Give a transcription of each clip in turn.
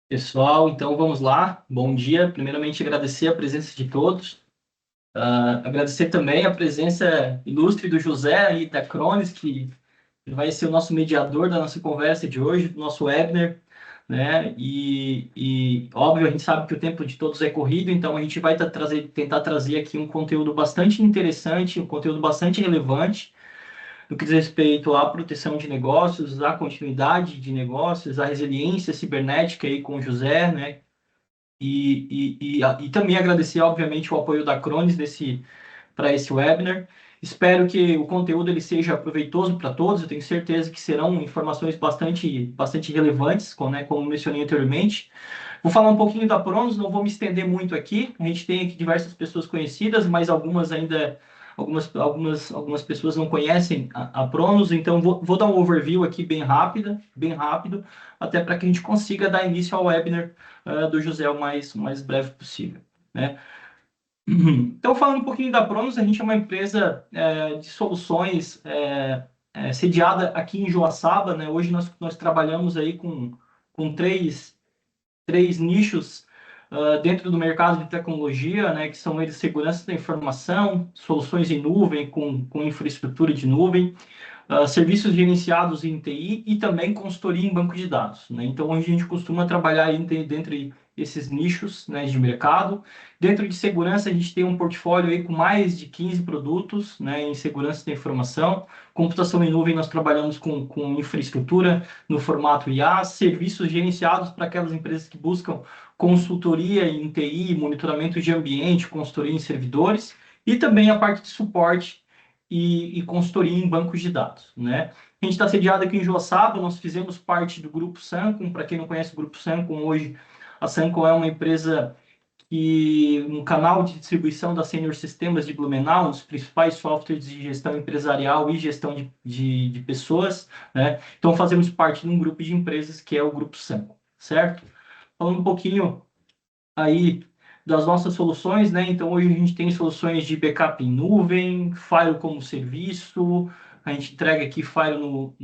Pessoal, então vamos lá. Bom dia. Primeiramente, agradecer a presença de todos. Agradecer também a presença ilustre do José e da Cronis, que vai ser o nosso mediador da nossa conversa de hoje, do nosso webinar, né? Óbvio, a gente sabe que o tempo de todos é corrido, então a gente vai tentar trazer aqui um conteúdo bastante interessante, um conteúdo bastante relevante, no que diz respeito à proteção de negócios, à continuidade de negócios, à resiliência cibernética aí com o José, né? E também agradecer, obviamente, o apoio da Cronis para esse webinar. Espero que o conteúdo ele seja proveitoso para todos. Eu tenho certeza que serão informações bastante relevantes, como mencionei anteriormente. Vou falar um pouquinho da Pronos, não vou me estender muito aqui. A gente tem aqui diversas pessoas conhecidas, mas algumas pessoas não conhecem a Pronos, então vou dar um overview aqui bem rápido, até para que a gente consiga dar início ao webinar do José o mais breve possível, né? Então, falando um pouquinho da Pronos, a gente é uma empresa de soluções sediada aqui em Joaçaba, né? Hoje nós trabalhamos aí com três nichos dentro do mercado de tecnologia, né, que são eles segurança da informação, soluções em nuvem com infraestrutura de nuvem, serviços gerenciados em TI e também consultoria em banco de dados, né? Então, hoje a gente costuma trabalhar dentro esses nichos, né, de mercado. Dentro de segurança, a gente tem um portfólio aí com mais de 15 produtos, né, em segurança da informação. Computação em nuvem, nós trabalhamos com infraestrutura no formato IaaS, serviços gerenciados para aquelas empresas que buscam consultoria em TI, monitoramento de ambiente, consultoria em servidores, e também a parte de suporte e consultoria em bancos de dados, né? A gente está sediado aqui em Joaçaba, nós fizemos parte do Grupo Sancom. Para quem não conhece o Grupo Sancom, hoje a Sancom é uma empresa um canal de distribuição da Senior Sistemas de Blumenau, um dos principais softwares de gestão empresarial e gestão de pessoas, né? Então fazemos parte de um grupo de empresas que é o Grupo Sancom, certo? Falando um pouquinho aí das nossas soluções, né? Então, hoje a gente tem soluções de backup em nuvem, File como serviço, a gente entrega aqui File no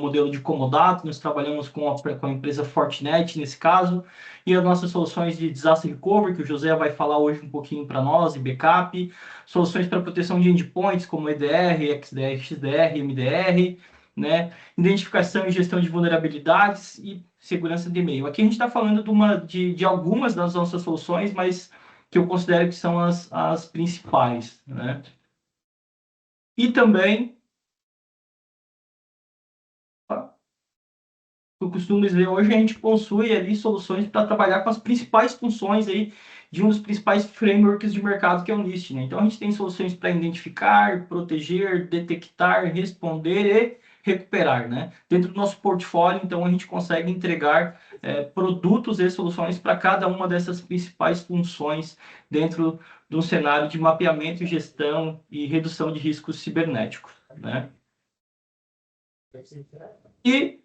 modelo de comodato, nós trabalhamos com a empresa Fortinet nesse caso, e as nossas soluções de disaster recovery, que o José vai falar hoje um pouquinho para nós, e backup, soluções para proteção de endpoints, como EDR, XDR, XDR, MDR, né? Identificação e gestão de vulnerabilidades e segurança de e-mail. Aqui a gente está falando de algumas das nossas soluções, mas que eu considero que são as principais, né? E também, eu costumo dizer, hoje a gente possui ali soluções para trabalhar com as principais funções aí de um dos principais frameworks de mercado, que é o NIST, né? Então a gente tem soluções para identificar, proteger, detectar, responder e recuperar, né? Dentro do nosso portfólio, então a gente consegue entregar produtos e soluções para cada uma dessas principais funções dentro de um cenário de mapeamento, gestão e redução de riscos cibernéticos, né? E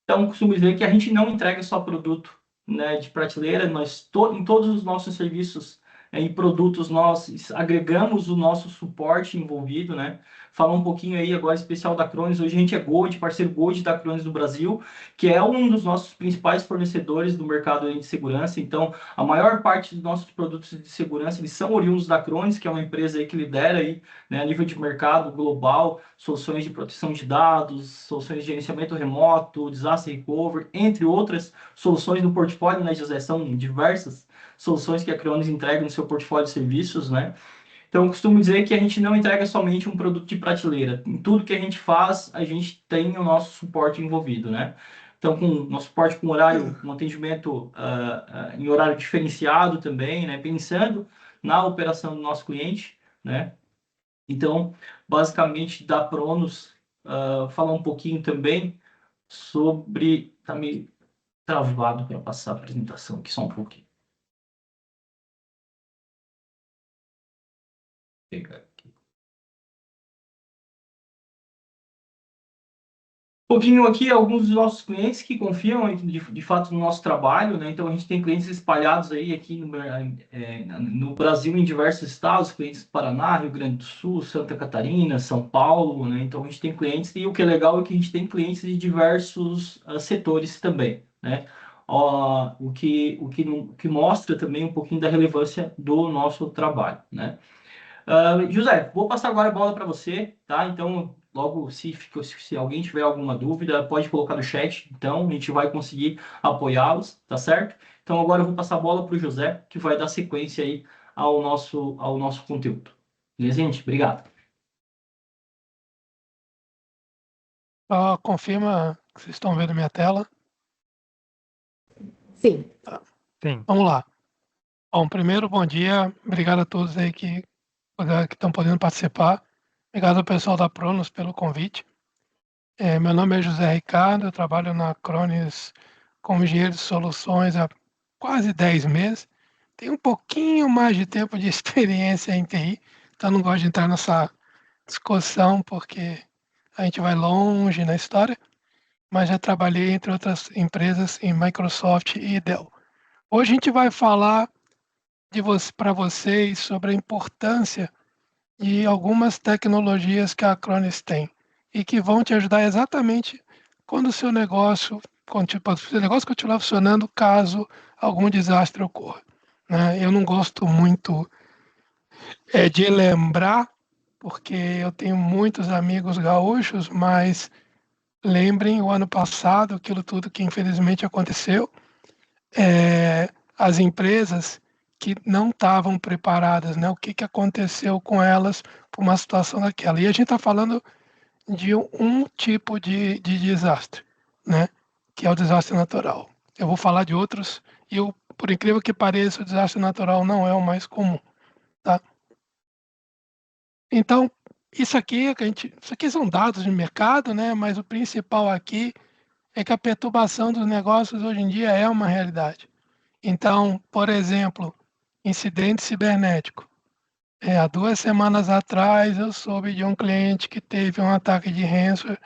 Então, costumo dizer que a gente não entrega só produto, né, de prateleira, em todos os nossos serviços e produtos, nós agregamos o nosso suporte envolvido, né? Falar um pouquinho aí agora especial da Cronis. Hoje a gente é Gold, parceiro Gold da Cronis do Brasil, que é um dos nossos principais fornecedores do mercado de segurança. Então, a maior parte dos nossos produtos de segurança, eles são oriundos da Cronis, que é uma empresa aí que lidera aí, né, a nível de mercado global, soluções de proteção de dados, soluções de gerenciamento remoto, disaster recovery, entre outras soluções no portfólio, né, José? São diversas soluções que a Creonis entrega no seu portfólio de serviços, né? Então, eu costumo dizer que a gente não entrega somente um produto de prateleira. Em tudo que a gente faz, a gente tem o nosso suporte envolvido, né? Então, com nosso suporte com horário, um atendimento em horário diferenciado também, né? Pensando na operação do nosso cliente, né? Então, basicamente, da Pronos, falar um pouquinho também sobre... Está meio travado para passar a apresentação aqui, só um pouquinho. Vou pegar aqui. Um pouquinho aqui, alguns dos nossos clientes que confiam de fato no nosso trabalho, né? Então, a gente tem clientes espalhados aí aqui no Brasil, em diversos estados, clientes do Paraná, Rio Grande do Sul, Santa Catarina, São Paulo, né? Então, a gente tem clientes, e o que é legal é que a gente tem clientes de diversos setores também, né? o que mostra também um pouquinho da relevância do nosso trabalho, né? José, vou passar agora a bola para você, tá? Então, logo se alguém tiver alguma dúvida, pode colocar no chat, então a gente vai conseguir apoiá-los, tá certo? Então, agora eu vou passar a bola para o José, que vai dar sequência aí ao nosso conteúdo. Beleza, gente? Obrigado. Confirma que vocês estão vendo minha tela. Sim. Tá. Sim. Vamos lá. Bom, primeiro, bom dia. Obrigado a todos aí que estão podendo participar. Obrigado ao pessoal da Pronos pelo convite. Meu nome é José Ricardo, eu trabalho na Cronis como engenheiro de soluções há quase 10 meses. Tenho um pouquinho mais de tempo de experiência em TI, então não gosto de entrar nessa discussão porque a gente vai longe na história, mas já trabalhei entre outras empresas em Microsoft e Dell. Hoje a gente vai falar para vocês sobre a importância de algumas tecnologias que a Acronis tem e que vão te ajudar exatamente quando o seu negócio, o seu negócio continuar funcionando caso algum desastre ocorra, né? Eu não gosto muito de lembrar, porque eu tenho muitos amigos gaúchos, mas lembrem o ano passado, aquilo tudo que infelizmente aconteceu, as empresas que não estavam preparadas, né? O que aconteceu com elas por uma situação daquela. E a gente está falando de um tipo de desastre, né? Que é o desastre natural. Eu vou falar de outros e, por incrível que pareça, o desastre natural não é o mais comum, tá? Então, isso aqui são dados de mercado, né? Mas o principal aqui é que a perturbação dos negócios hoje em dia é uma realidade. Então, por exemplo, incidente cibernético. Há 2 semanas atrás eu soube de um cliente que teve um ataque de ransomware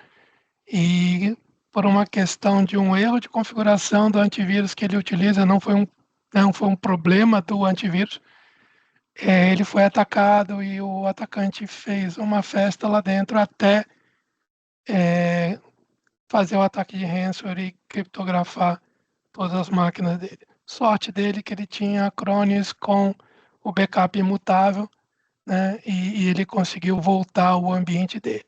e por uma questão de um erro de configuração do antivírus que ele utiliza, não foi um problema do antivírus, ele foi atacado e o atacante fez uma festa lá dentro até fazer o ataque de ransomware e criptografar todas as máquinas dele. Sorte dele que ele tinha Acronis com o backup imutável, né? E ele conseguiu voltar ao ambiente dele.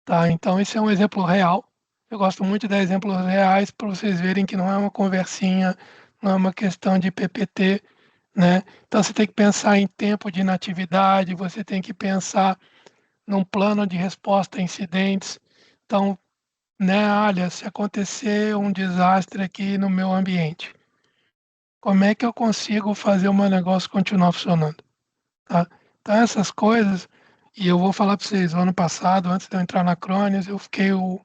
Tá? Então, esse é um exemplo real. Eu gosto muito de dar exemplos reais para vocês verem que não é uma conversinha, não é uma questão de PPT, né? Então, você tem que pensar em tempo de inatividade, você tem que pensar num plano de resposta a incidentes. Então, né, olha, se acontecer um desastre aqui no meu ambiente, como é que eu consigo fazer o meu negócio continuar funcionando? Tá? Então, essas coisas, e eu vou falar para vocês, o ano passado, antes de eu entrar na Cronis, eu fiquei um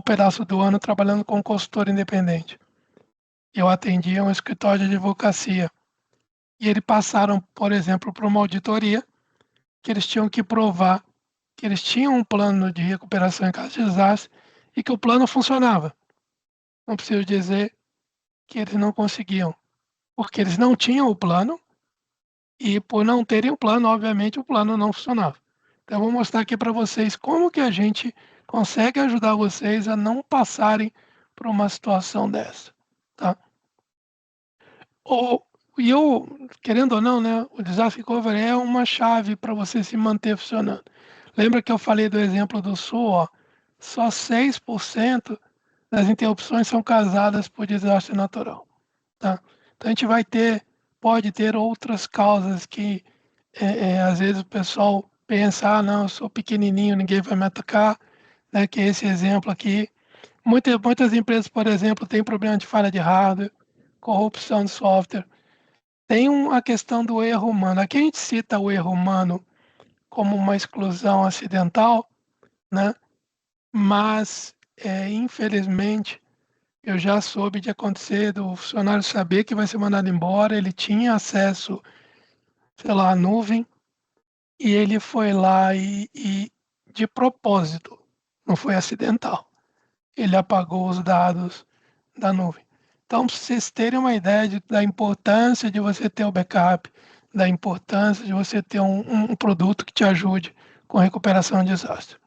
pedaço do ano trabalhando como consultor independente. Eu atendia um escritório de advocacia. E eles passaram, por exemplo, por uma auditoria que eles tinham que provar que eles tinham um plano de recuperação em caso de desastre e que o plano funcionava. Não preciso dizer que eles não conseguiam, porque eles não tinham o plano e por não terem o plano, obviamente, o plano não funcionava. Então, eu vou mostrar aqui para vocês como que a gente consegue ajudar vocês a não passarem por uma situação dessa, tá? E eu, querendo ou não, né, o Disaster Recovery é uma chave para você se manter funcionando. Lembra que eu falei do exemplo do Sul, ó, só 6% das interrupções são causadas por desastre natural, tá? Então a gente pode ter outras causas que às vezes o pessoal pensa, não, eu sou pequenininho, ninguém vai me atacar, né? Que é esse exemplo aqui. Muitas empresas, por exemplo, têm problema de falha de hardware, corrupção de software. Tem a questão do erro humano. Aqui a gente cita o erro humano como uma exclusão acidental, né? Mas, infelizmente, eu já soube de acontecer do funcionário saber que vai ser mandado embora, ele tinha acesso, sei lá, à nuvem, e ele foi lá e de propósito, não foi acidental. Ele apagou os dados da nuvem. Então, para vocês terem uma ideia da importância de você ter o backup, da importância de você ter um produto que te ajude com recuperação de desastre.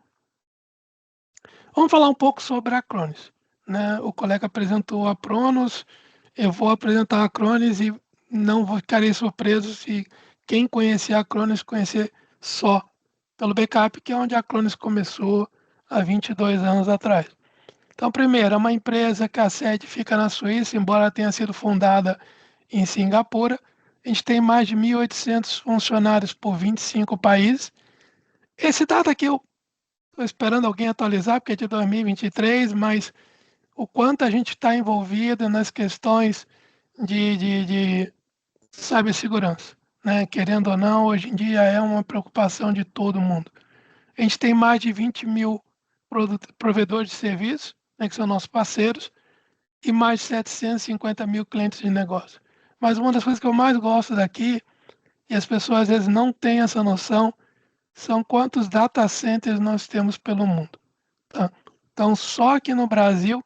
Vamos falar um pouco sobre a Acronis, né? O colega apresentou a Pronos, eu vou apresentar a Acronis e não ficarei surpreso se quem conhecer a Acronis conhecer só pelo backup, que é onde a Acronis começou há 22 anos atrás. Então, primeiro, é uma empresa que a sede fica na Suíça, embora tenha sido fundada em Singapura. A gente tem mais de 1.800 funcionários por 25 países. Esse dado aqui eu estou esperando alguém atualizar, porque é de 2023, mas o quanto a gente está envolvido nas questões de cibersegurança, né? Querendo ou não, hoje em dia é uma preocupação de todo mundo. A gente tem mais de 20 mil provedores de serviço, né, que são nossos parceiros, e mais de 750 mil clientes de negócio. Mas uma das coisas que eu mais gosto daqui, e as pessoas às vezes não têm essa noção, são quantos data centers nós temos pelo mundo. Tá? Então, só aqui no Brasil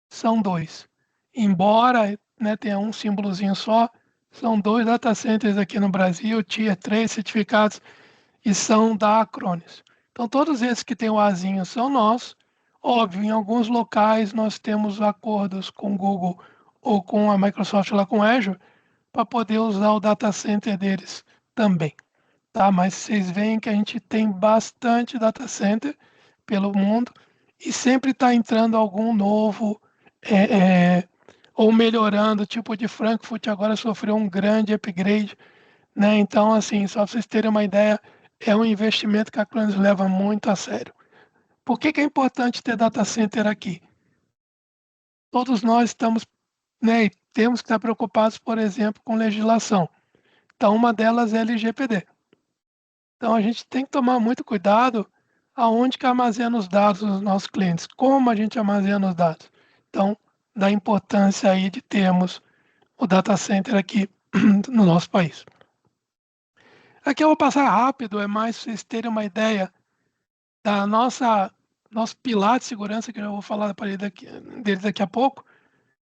são 2. Embora, né, tenha um símbolozinho só, são 2 data centers aqui no Brasil, Tier 3 certificados, e são da Acronis. Então, todos esses que têm o Azinho são nossos. Óbvio, em alguns locais nós temos acordos com o Google ou com a Microsoft lá com Azure para poder usar o data center deles também. Tá? Mas vocês veem que a gente tem bastante data center pelo mundo e sempre está entrando algum novo ou melhorando. Tipo de Frankfurt agora sofreu um grande upgrade, né? Então, assim, só para vocês terem uma ideia, é um investimento que a Acronis leva muito a sério. Por que é importante ter data center aqui? Todos nós estamos, né, e temos que estar preocupados, por exemplo, com legislação. Então, uma delas é a LGPD. Então, a gente tem que tomar muito cuidado aonde que armazena os dados dos nossos clientes, como a gente armazena os dados. Então, da importância aí de termos o data center aqui no nosso país. Aqui eu vou passar rápido, é mais para vocês terem uma ideia da nosso pilar de segurança, que eu vou falar dele daqui a pouco.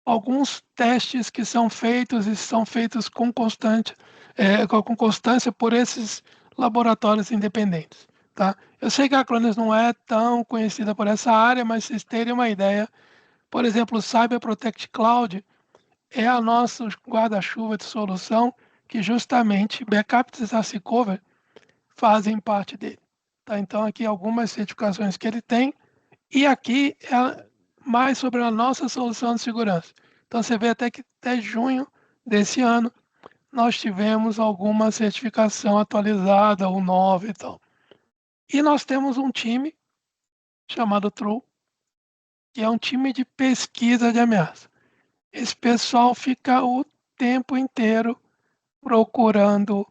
Alguns testes que são feitos e são feitos com constância por esses laboratórios independentes. Tá? Eu sei que a Acronis não é tão conhecida por essa área, mas vocês terem uma ideia, por exemplo, o Cyber Protect Cloud é a nossa guarda-chuva de solução que justamente backup e disaster recovery fazem parte dele. Tá? Então, aqui algumas certificações que ele tem, e aqui é mais sobre a nossa solução de segurança. Então, você vê até que até junho desse ano, nós tivemos alguma certificação atualizada ou nova e tal. E nós temos um time chamado True, que é um time de pesquisa de ameaça. Esse pessoal fica o tempo inteiro procurando o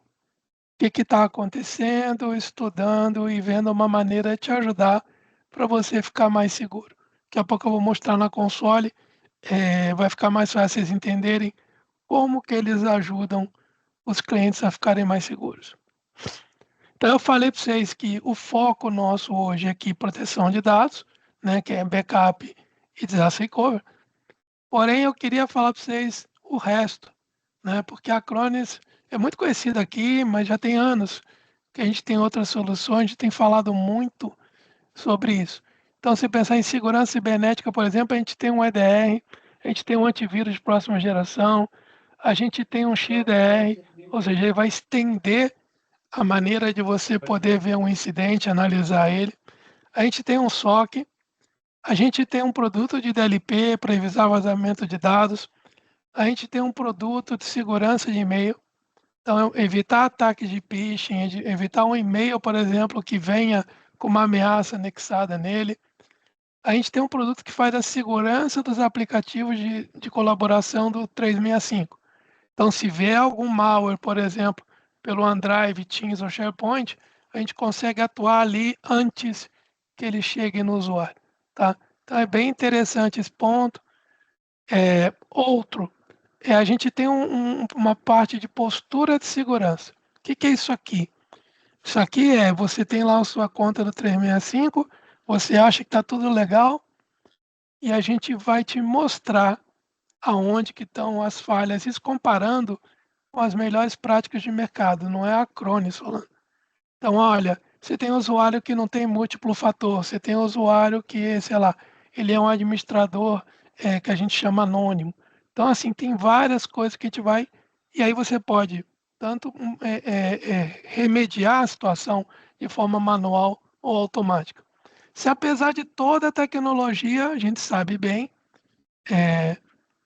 que está acontecendo, estudando e vendo uma maneira de te ajudar para você ficar mais seguro. Daqui a pouco eu vou mostrar na console, vai ficar mais fácil vocês entenderem como que eles ajudam os clientes a ficarem mais seguros. Então eu falei para vocês que o foco nosso hoje é aqui proteção de dados, né, que é backup e disaster recovery. Porém, eu queria falar para vocês o resto, né, porque a Acronis é muito conhecida aqui, mas já tem anos que a gente tem outras soluções, a gente tem falado muito sobre isso. Então, se pensar em segurança cibernética, por exemplo, a gente tem um EDR, a gente tem um antivírus de próxima geração, a gente tem um XDR, ou seja, ele vai estender a maneira de você poder ver um incidente, analisar ele. A gente tem um SOC, a gente tem um produto de DLP para evitar vazamento de dados, a gente tem um produto de segurança de e-mail, então evitar ataques de phishing, evitar um e-mail, por exemplo, que venha com uma ameaça anexada nele. A gente tem um produto que faz a segurança dos aplicativos de colaboração do 365. Então, se vier algum malware, por exemplo, pelo OneDrive, Teams ou SharePoint, a gente consegue atuar ali antes que ele chegue no usuário. Tá? Então, é bem interessante esse ponto. Outro, a gente tem uma parte de postura de segurança. O que é isso aqui? Isso aqui você tem lá a sua conta do 365, você acha que está tudo legal, e a gente vai te mostrar aonde que estão as falhas, isso comparando com as melhores práticas de mercado, não é a Acronis falando. Então, olha, você tem usuário que não tem múltiplo fator, você tem usuário que, sei lá, ele é um administrador que a gente chama anônimo. Então, assim, tem várias coisas que a gente vai... E aí você pode tanto remediar a situação de forma manual ou automática. Se apesar de toda a tecnologia, a gente sabe bem,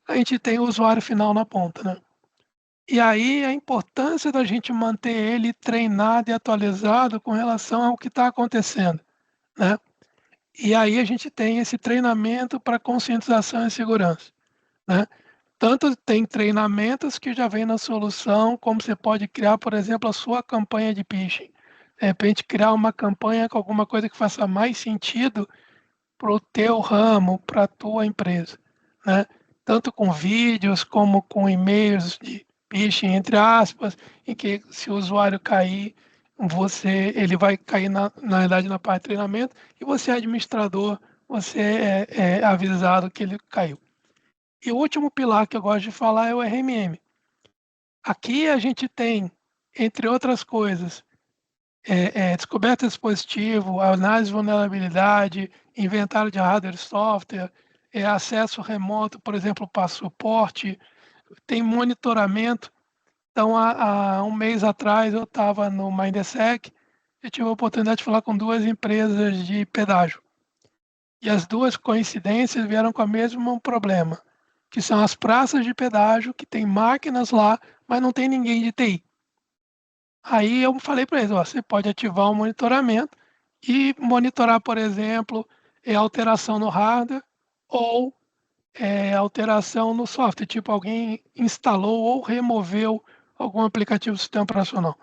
a gente tem o usuário final na ponta, né? E aí a importância da gente manter ele treinado e atualizado com relação ao que está acontecendo, né? E aí a gente tem esse treinamento para conscientização e segurança, né? Tanto tem treinamentos que já vem na solução, como você pode criar, por exemplo, a sua campanha de phishing. De repente, criar uma campanha com alguma coisa que faça mais sentido para o teu ramo, para a tua empresa, né? Tanto com vídeos como com e-mails de phishing, entre aspas, em que se o usuário cair, ele vai cair na verdade na parte de treinamento e você administrador, você é avisado que ele caiu. E o último pilar que eu gosto de falar é o RMM. Aqui a gente tem, entre outras coisas, descoberta de dispositivo, análise de vulnerabilidade, inventário de hardware e software, acesso remoto, por exemplo, para suporte, tem monitoramento. Então, há um mês atrás, eu estava no Mindsec e tive a oportunidade de falar com duas empresas de pedágio. E as duas coincidências vieram com o mesmo problema, que são as praças de pedágio, que tem máquinas lá, mas não tem ninguém de TI. Aí eu falei para eles, ó, você pode ativar o monitoramento e monitorar, por exemplo, alteração no hardware ou alteração no software, tipo alguém instalou ou removeu algum aplicativo do sistema operacional.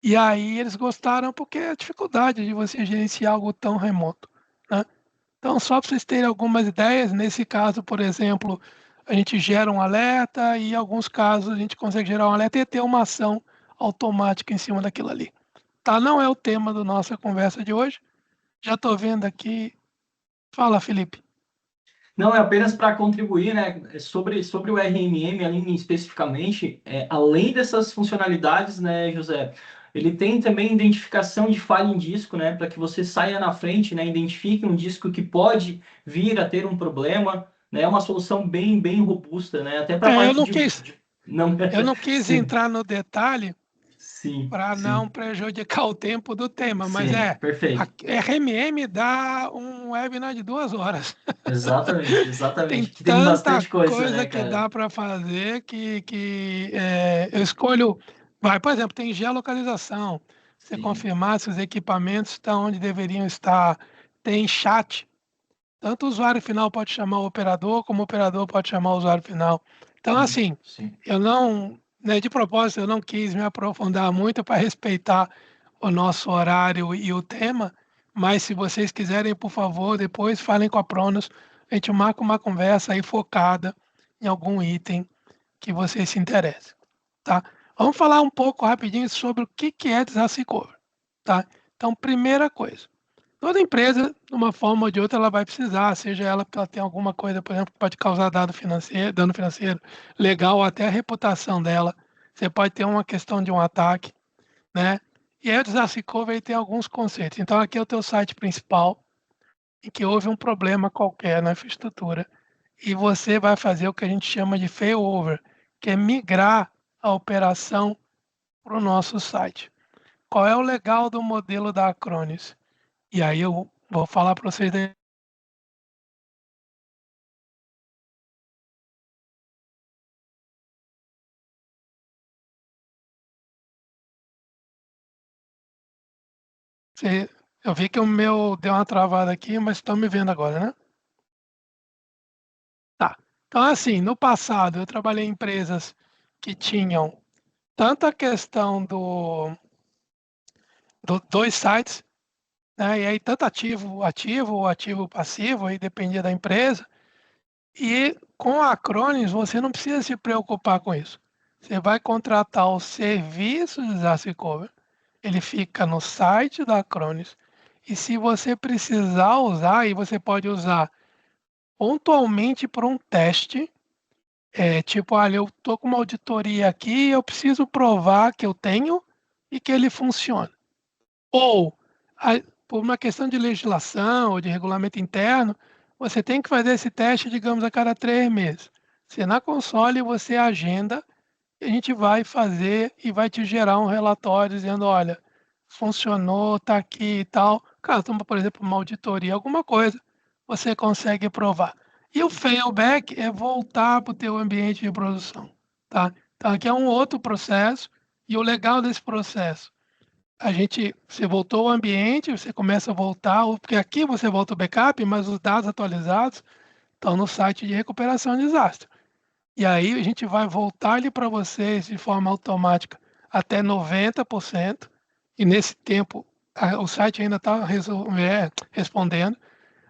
E aí eles gostaram porque é a dificuldade de você gerenciar algo tão remoto, né? Então, só para vocês terem algumas ideias, nesse caso, por exemplo, a gente gera um alerta e em alguns casos a gente consegue gerar um alerta e ter uma ação automática em cima daquilo ali. Tá? Não é o tema da nossa conversa de hoje. Já estou vendo aqui. Fala, Felipe. Não, é apenas para contribuir, né, sobre o RMM ali especificamente, além dessas funcionalidades, né, José, ele tem também identificação de falha em disco, né, para que você saia na frente, né, identifique um disco que pode vir a ter um problema, né, é uma solução bem robusta, né, até para a É, eu parte não quis, não, eu não quis sim, entrar no detalhe sim, para não sim, prejudicar o tempo do tema, mas sim, a perfeito, RMM dá um webinar de 2 horas. exatamente, Tem exatamente, que tem tanta bastante coisa, coisa né, que cara, dá para fazer que eu escolho. Vai, por exemplo, tem geolocalização. Você sim, confirmar se os equipamentos estão onde deveriam estar. Tem chat. Tanto o usuário final pode chamar o operador, como o operador pode chamar o usuário final. Então, assim, sim. eu não, né, de propósito, eu não quis me aprofundar muito para respeitar o nosso horário e o tema, mas se vocês quiserem, por favor, depois falem com a Pronos, a gente marca uma conversa aí focada em algum item que vocês se interessem, tá? Vamos falar um pouco rapidinho sobre o que é disaster recovery, tá? Então, primeira coisa, toda empresa, de uma forma ou de outra, ela vai precisar, seja ela porque ela tem alguma coisa, por exemplo, que pode causar dano financeiro, legal, ou até a reputação dela. Você pode ter uma questão de um ataque, né? E aí o Disaster Recovery tem alguns conceitos. Então aqui é o teu site principal, em que houve um problema qualquer na infraestrutura, e você vai fazer o que a gente chama de failover, que é migrar a operação para o nosso site. Qual é o legal do modelo da Acronis? E aí eu vou falar para vocês. Eu vi que o meu deu uma travada aqui, mas estão me vendo agora, né? Tá. Então, assim, no passado eu trabalhei em empresas que tinham tanto a questão do dois sites, né? E aí tanto ativo ou ativo passivo, aí dependia da empresa. E com a Acronis você não precisa se preocupar com isso. Você vai contratar o serviço de Disaster Recovery, ele fica no site da Acronis. E se você precisar usar, aí você pode usar pontualmente para um teste, tipo, olha, eu estou com uma auditoria aqui, eu preciso provar que eu tenho e que ele funciona. Ou, por uma questão de legislação ou de regulamento interno, você tem que fazer esse teste, digamos, a cada 3 meses. Se na console você agenda, a gente vai fazer e vai te gerar um relatório dizendo, olha, funcionou, tá aqui e tal. Caso, por exemplo, uma auditoria, alguma coisa, você consegue provar. E o failback é voltar para o teu ambiente de produção, tá? Então aqui é um outro processo e o legal desse processo, você voltou ao ambiente, você começa a voltar, porque aqui você volta o backup, mas os dados atualizados estão no site de recuperação de desastre. E aí a gente vai voltar ele para vocês de forma automática até 90%, e nesse tempo o site ainda está respondendo.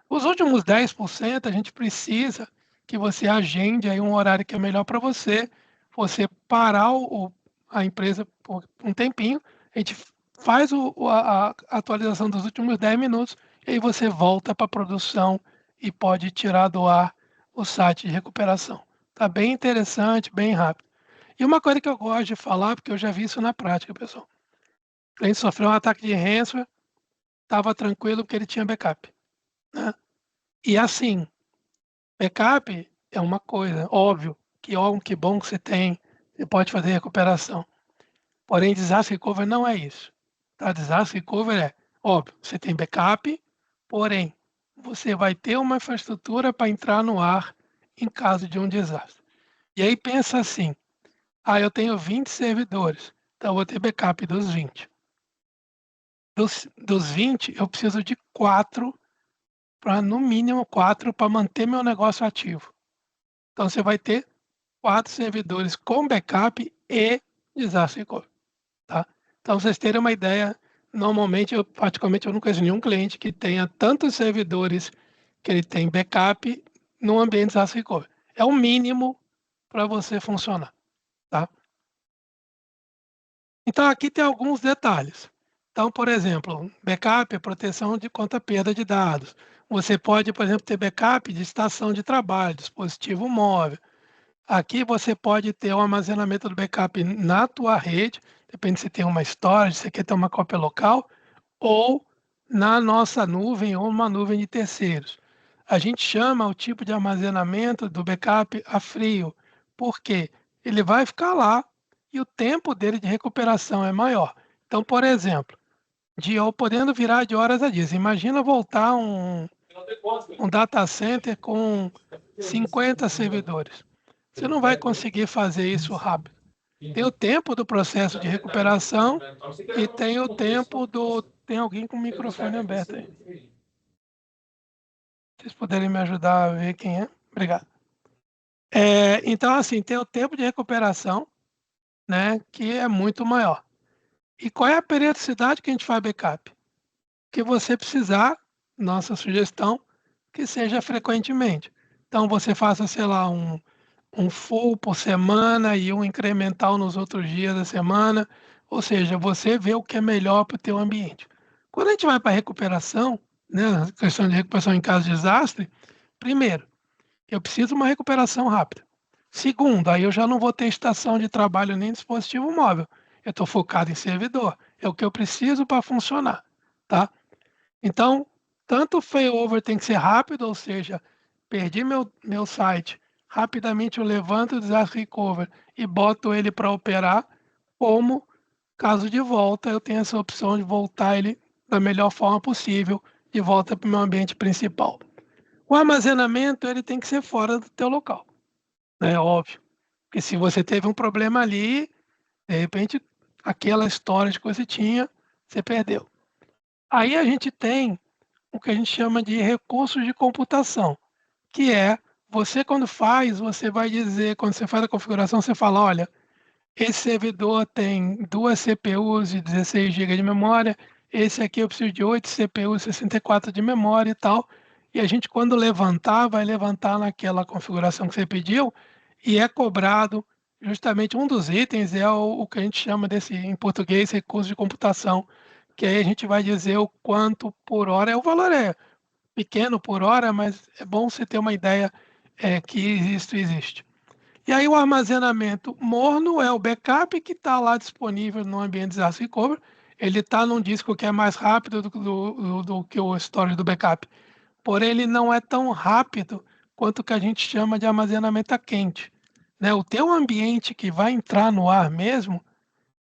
Os últimos 10% a gente precisa que você agende aí um horário que é melhor para você parar a empresa por um tempinho, a gente faz a atualização dos últimos 10 minutos, e aí você volta para a produção e pode tirar do ar o site de recuperação. Tá bem interessante, bem rápido. E uma coisa que eu gosto de falar, porque eu já vi isso na prática, pessoal. O cliente sofreu um ataque de ransomware, estava tranquilo porque ele tinha backup, né? E assim, backup é uma coisa, óbvio, que bom que você tem, você pode fazer recuperação. Porém, disaster recovery não é isso. Tá? Disaster recovery é, óbvio, você tem backup, porém, você vai ter uma infraestrutura para entrar no ar em caso de um desastre. E aí pensa assim, eu tenho 20 servidores, então eu vou ter backup dos 20. Dos 20, eu preciso de 4, no mínimo 4, para manter meu negócio ativo. Então você vai ter 4 servidores com backup e desastre recovery, tá? Então vocês terem uma ideia, normalmente, praticamente eu não conheço nenhum cliente que tenha tantos servidores que ele tem backup no ambiente de desastre recovery. É o mínimo para você funcionar, tá? Então aqui tem alguns detalhes. Então, por exemplo, backup é proteção contra perda de dados. Você pode, por exemplo, ter backup de estação de trabalho, dispositivo móvel. Aqui você pode ter o armazenamento do backup na tua rede, depende se tem uma storage, se quer ter uma cópia local, ou na nossa nuvem ou uma nuvem de terceiros. A gente chama o tipo de armazenamento do backup a frio, porque ele vai ficar lá e o tempo dele de recuperação é maior. Então, por exemplo, podendo virar de horas a dias. Imagina voltar um data center com 50 servidores. Você não vai conseguir fazer isso rápido. Tem o tempo do processo de recuperação e tem o tempo do. Tem alguém com o microfone aberto aí. Se vocês puderem me ajudar a ver quem é. Obrigado. Então, assim, tem o tempo de recuperação, né, que é muito maior. E qual é a periodicidade que a gente faz backup? Que você precisar, nossa sugestão, que seja frequentemente. Então, você faça, sei lá, um full por semana e um incremental nos outros dias da semana. Ou seja, você vê o que é melhor para o teu ambiente. Quando a gente vai para a recuperação, né, a questão de recuperação em caso de desastre, primeiro, eu preciso de uma recuperação rápida. Segundo, aí eu já não vou ter estação de trabalho nem dispositivo móvel. Eu estou focado em servidor. É o que eu preciso para funcionar, tá? Então, tanto o failover tem que ser rápido, ou seja, perdi meu site, rapidamente eu levanto o disaster recovery e boto ele para operar, como, caso de volta, eu tenho essa opção de voltar ele da melhor forma possível, de volta para o meu ambiente principal. O armazenamento ele tem que ser fora do teu local, né? Óbvio. Porque se você teve um problema ali, de repente, aquela história que você tinha, você perdeu. Aí a gente tem o que a gente chama de recursos de computação, que é você quando faz, você vai dizer, quando você faz a configuração, você fala, olha, esse servidor tem 2 CPUs de 16 GB de memória, esse aqui eu preciso de 8 CPUs, 64 de memória e tal. E a gente, quando levantar, vai levantar naquela configuração que você pediu e é cobrado justamente um dos itens é o que a gente chama desse, em português, recurso de computação, que aí a gente vai dizer o quanto por hora, o valor é pequeno por hora, mas é bom você ter uma ideia que isso existe. E aí o armazenamento morno é o backup que está lá disponível no ambiente de disaster recovery. Ele está num disco que é mais rápido do que o storage do backup. Porém, ele não é tão rápido quanto o que a gente chama de armazenamento a quente, né? O teu ambiente que vai entrar no ar mesmo,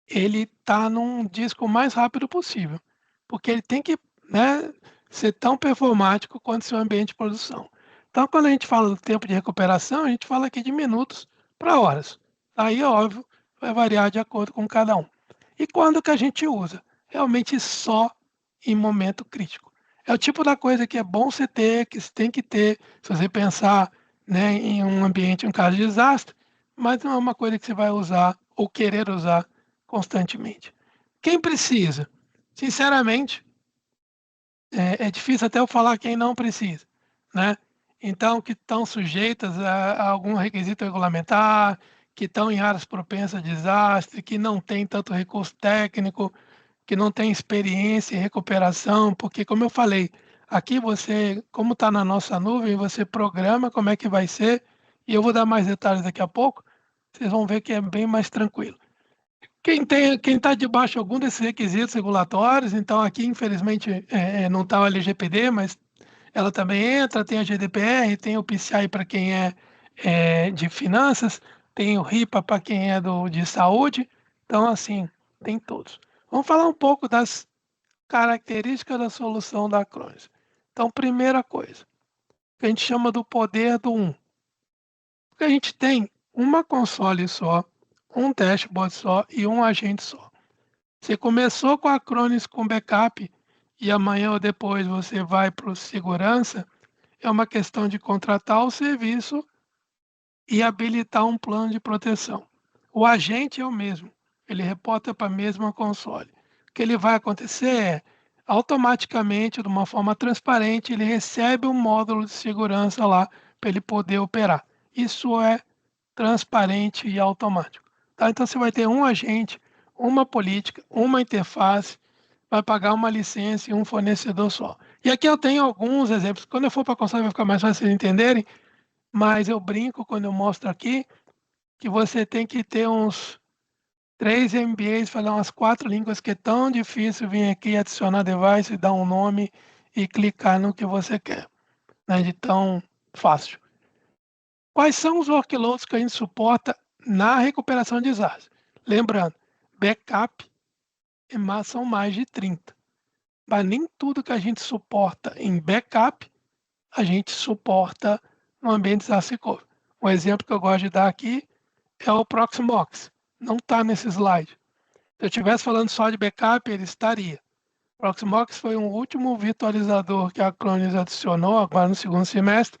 ele está num disco o mais rápido possível, porque ele tem que, né, ser tão performático quanto seu ambiente de produção. Então, quando a gente fala do tempo de recuperação, a gente fala aqui de minutos para horas. Aí, óbvio, vai variar de acordo com cada um. E quando que a gente usa? Realmente só em momento crítico. É o tipo da coisa que é bom você ter, que você tem que ter, se você pensar, né, em um ambiente, em um caso de desastre, mas não é uma coisa que você vai usar ou querer usar constantemente. Quem precisa? Sinceramente, é difícil até eu falar quem não precisa, né? Então, que estão sujeitas a algum requisito regulamentar, que estão em áreas propensas a desastre, que não tem tanto recurso técnico, que não tem experiência em recuperação, porque, como eu falei, aqui você, como está na nossa nuvem, você programa como é que vai ser, e eu vou dar mais detalhes daqui a pouco, vocês vão ver que é bem mais tranquilo. Quem está debaixo de algum desses requisitos regulatórios, então aqui, infelizmente, não está o LGPD, mas ela também entra, tem a GDPR, tem o PCI para quem é de finanças, tem o RIPA para quem é de saúde, então, assim, tem todos. Vamos falar um pouco das características da solução da Acronis. Então, primeira coisa, que a gente chama do poder do 1. Porque a gente tem uma console só, um dashboard só e um agente só. Você começou com a Acronis com backup e amanhã ou depois você vai para o segurança, é uma questão de contratar o serviço e habilitar um plano de proteção. O agente é o mesmo, ele reporta para a mesma console. O que ele vai acontecer é, automaticamente, de uma forma transparente, ele recebe um módulo de segurança lá para ele poder operar. Isso é transparente e automático. Tá? Então você vai ter um agente, uma política, uma interface, vai pagar uma licença e um fornecedor só. E aqui eu tenho alguns exemplos. Quando eu for para a console vai ficar mais fácil vocês entenderem, mas eu brinco quando eu mostro aqui que você tem que ter uns 3 MBAs, falar umas 4 línguas, que é tão difícil vir aqui adicionar device, dar um nome e clicar no que você quer, né? De tão fácil. Quais são os workloads que a gente suporta na recuperação de desastre? Lembrando, backup são mais de 30. Mas nem tudo que a gente suporta em backup, a gente suporta no ambiente desastre recovery. Um exemplo que eu gosto de dar aqui é o Proxmox. Não está nesse slide. Se eu estivesse falando só de backup, ele estaria. Proxmox foi um último virtualizador que a Acronis adicionou agora no segundo semestre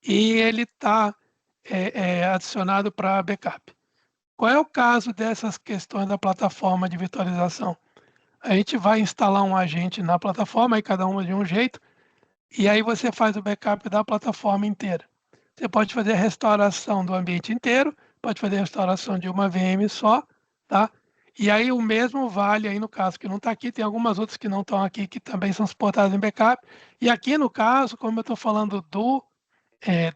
e ele está adicionado para backup. Qual é o caso dessas questões da plataforma de virtualização? A gente vai instalar um agente na plataforma, aí cada uma de um jeito, e aí você faz o backup da plataforma inteira. Você pode fazer a restauração do ambiente inteiro, pode fazer a restauração de uma VM só, tá? E aí o mesmo vale aí no caso que não está aqui, tem algumas outras que não estão aqui que também são suportadas em backup. E aqui no caso, como eu estou falando do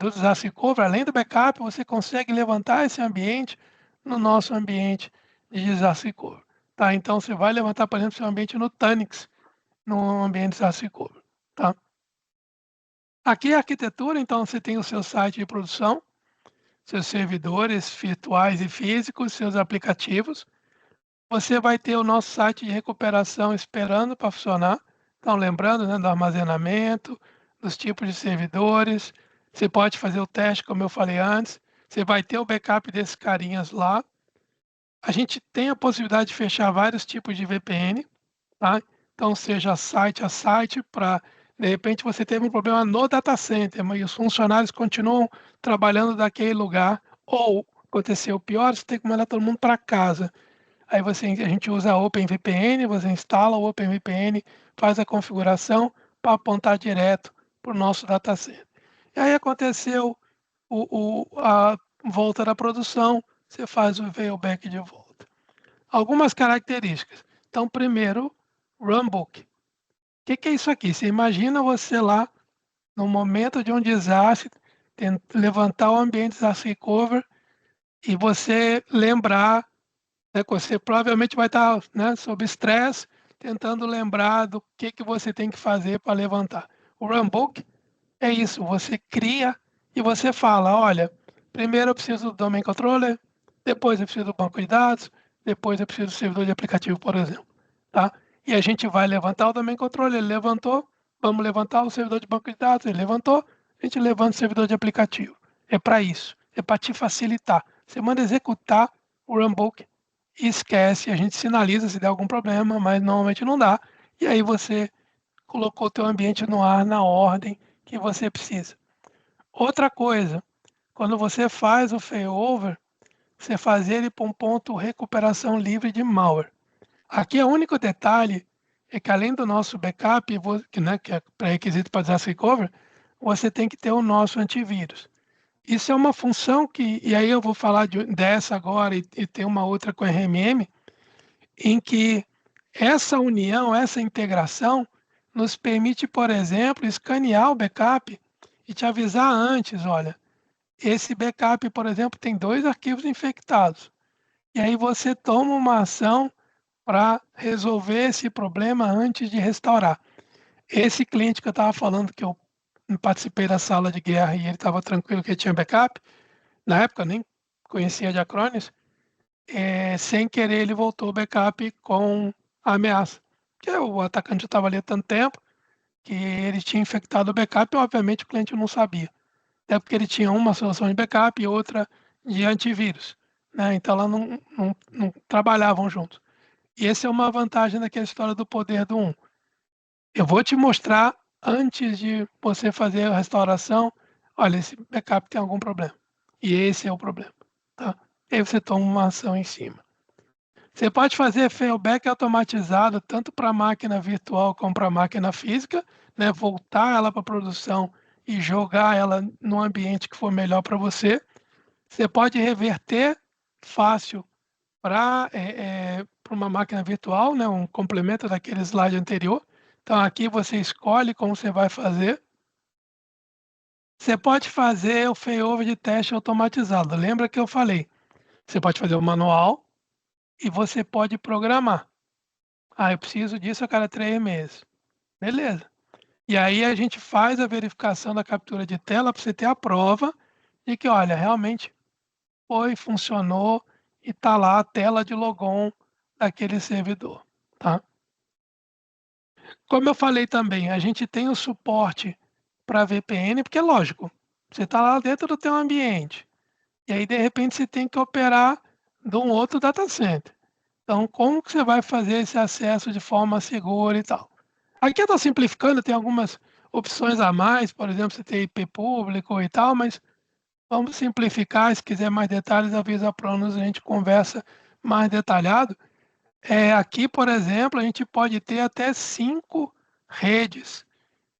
desastre recovery, além do backup, você consegue levantar esse ambiente no nosso ambiente de desastre recovery. Tá? Então, você vai levantar, por exemplo, seu ambiente no Tanix, no ambiente de desastre recovery. Tá? Aqui é a arquitetura, então você tem o seu site de produção, seus servidores virtuais e físicos, seus aplicativos. Você vai ter o nosso site de recuperação esperando para funcionar. Então, lembrando, né, do armazenamento, dos tipos de servidores. Você pode fazer o teste, como eu falei antes. Você vai ter o backup desses carinhas lá. A gente tem a possibilidade de fechar vários tipos de VPN, tá? Então, seja site a site, para de repente você teve um problema no data center, mas os funcionários continuam trabalhando daquele lugar, ou aconteceu pior, você tem que mandar todo mundo para casa. Aí a gente usa a OpenVPN, você instala o OpenVPN, faz a configuração para apontar direto para o nosso data center. E aí aconteceu a volta da produção, você faz o failback de volta. Algumas características. Então, primeiro, runbook. O que é isso aqui? Você imagina você lá, no momento de um desastre, levantar o ambiente de desastre recovery e você lembrar, né, que você provavelmente vai estar, né, sob estresse, tentando lembrar do que você tem que fazer para levantar. O runbook é isso, você cria e você fala, olha, primeiro eu preciso do domain controller, depois eu preciso do banco de dados, depois eu preciso do servidor de aplicativo, por exemplo, tá? E a gente vai levantar o domain controller, ele levantou, vamos levantar o servidor de banco de dados, ele levantou, a gente levanta o servidor de aplicativo. É para isso, é para te facilitar. Você manda executar o runbook e esquece, a gente sinaliza se der algum problema, mas normalmente não dá. E aí você colocou o teu ambiente no ar na ordem que você precisa. Outra coisa, quando você faz o failover, você faz ele para um ponto recuperação livre de malware. Aqui o único detalhe é que além do nosso backup, que é pré-requisito para disaster recovery, você tem que ter o nosso antivírus. Isso é uma função que, e aí eu vou falar dessa agora e tem uma outra com RMM, em que essa união, essa integração nos permite, por exemplo, escanear o backup e te avisar antes, olha, esse backup, por exemplo, tem 2 arquivos infectados. E aí você toma uma ação para resolver esse problema antes de restaurar. Esse cliente que eu estava falando, que eu participei da sala de guerra e ele estava tranquilo que ele tinha backup, na época eu nem conhecia de Acronis, sem querer ele voltou o backup com a ameaça. Porque o atacante estava ali há tanto tempo que ele tinha infectado o backup e obviamente o cliente não sabia. Até porque ele tinha uma solução de backup e outra de antivírus, né? Então elas não trabalhavam juntos. E essa é uma vantagem daquela história do poder do um. Eu vou te mostrar antes de você fazer a restauração, olha, esse backup tem algum problema. E esse é o problema, tá? E aí você toma uma ação em cima. Você pode fazer failback automatizado tanto para a máquina virtual como para a máquina física, né? Voltar ela para a produção e jogar ela no ambiente que for melhor para você. Você pode reverter fácil para uma máquina virtual, né? Um complemento daquele slide anterior. Então aqui você escolhe como você vai fazer. Você pode fazer o failover de teste automatizado. Lembra que eu falei? Você pode fazer o manual e você pode programar. Ah, eu preciso disso a cada 3 meses. Beleza. E aí a gente faz a verificação da captura de tela para você ter a prova de que, olha, realmente foi, funcionou e está lá a tela de logon daquele servidor, tá? Como eu falei também, a gente tem o suporte para VPN, porque é lógico, você está lá dentro do teu ambiente, e aí de repente você tem que operar de um outro data center. Então, como que você vai fazer esse acesso de forma segura e tal? Aqui eu estou simplificando, tem algumas opções a mais, por exemplo, você tem IP público e tal, mas vamos simplificar. Se quiser mais detalhes, avisa para nós, a gente conversa mais detalhado. Aqui, por exemplo, a gente pode ter até 5 redes,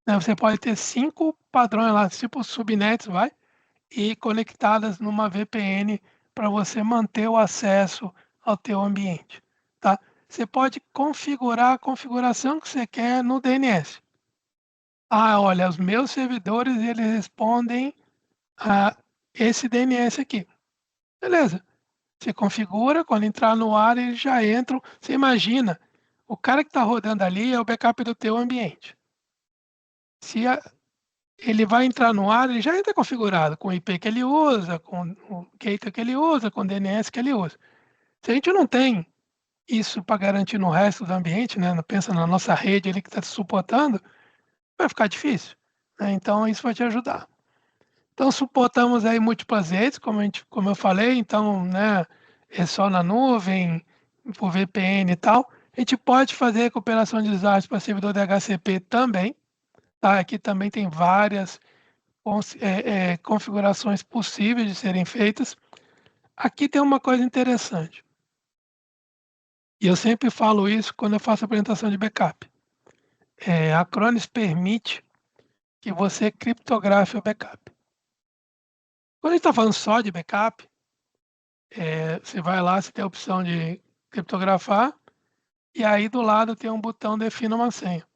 né? Você pode ter 5 padrões lá, tipo subnets, vai, e conectadas numa VPN para você manter o acesso ao teu ambiente, tá? Você pode configurar a configuração que você quer no DNS. Ah, olha, os meus servidores eles respondem a esse DNS aqui. Beleza. Você configura, quando entrar no ar, eles já entram. Você imagina, o cara que está rodando ali é o backup do teu ambiente. Se ele vai entrar no ar, ele já entra configurado com o IP que ele usa, com o gateway que ele usa, com o DNS que ele usa. Se a gente não tem isso para garantir no resto do ambiente, né? Pensa na nossa rede ali que está te suportando, vai ficar difícil, né? Então isso vai te ajudar. Então suportamos aí múltiplas redes, como eu falei, então, né, é só na nuvem, por VPN e tal. A gente pode fazer recuperação de usuários para servidor DHCP também, tá? Aqui também tem várias configurações possíveis de serem feitas. Aqui tem uma coisa interessante, e eu sempre falo isso quando eu faço apresentação de backup. A Acronis permite que você criptografe o backup. Quando a gente está falando só de backup, você vai lá, você tem a opção de criptografar, e aí do lado tem um botão defina uma senha.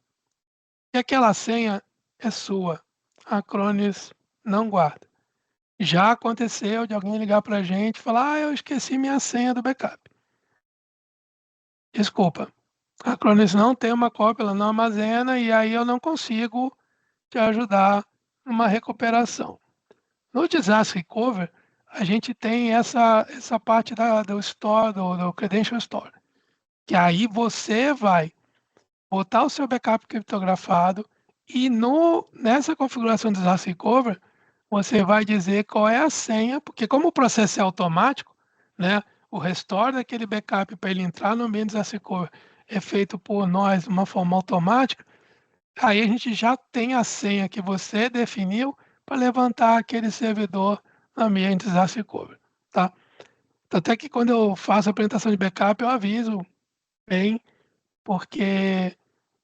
E aquela senha é sua. A Acronis não guarda. Já aconteceu de alguém ligar para a gente e falar: eu esqueci minha senha do backup. Desculpa, a Acronis não tem uma cópia, ela não armazena, e aí eu não consigo te ajudar numa recuperação. No Disaster Recovery, a gente tem essa parte do Store, do Credential Store, que aí você vai botar o seu backup criptografado e nessa configuração do Disaster Recovery, você vai dizer qual é a senha, porque como o processo é automático, né, o restore daquele backup para ele entrar no ambiente Disaster Recovery é feito por nós de uma forma automática, aí a gente já tem a senha que você definiu para levantar aquele servidor no ambiente Disaster Recovery, tá? Tanto é que quando eu faço a apresentação de backup, eu aviso bem, porque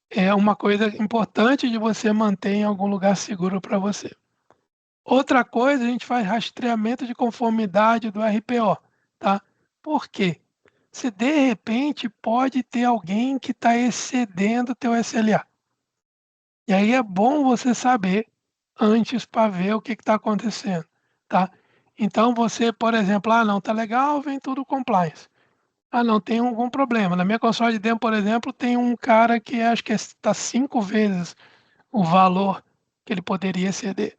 é uma coisa importante de você manter em algum lugar seguro para você. Outra coisa, a gente faz rastreamento de conformidade do RPO, tá? Por quê? Se de repente pode ter alguém que está excedendo o teu SLA. E aí é bom você saber antes para ver o que está acontecendo, tá? Então você, por exemplo, não, tá legal, vem tudo compliance. Não, tem algum problema. Na minha console de demo, por exemplo, tem um cara que acho que está 5 vezes o valor que ele poderia exceder.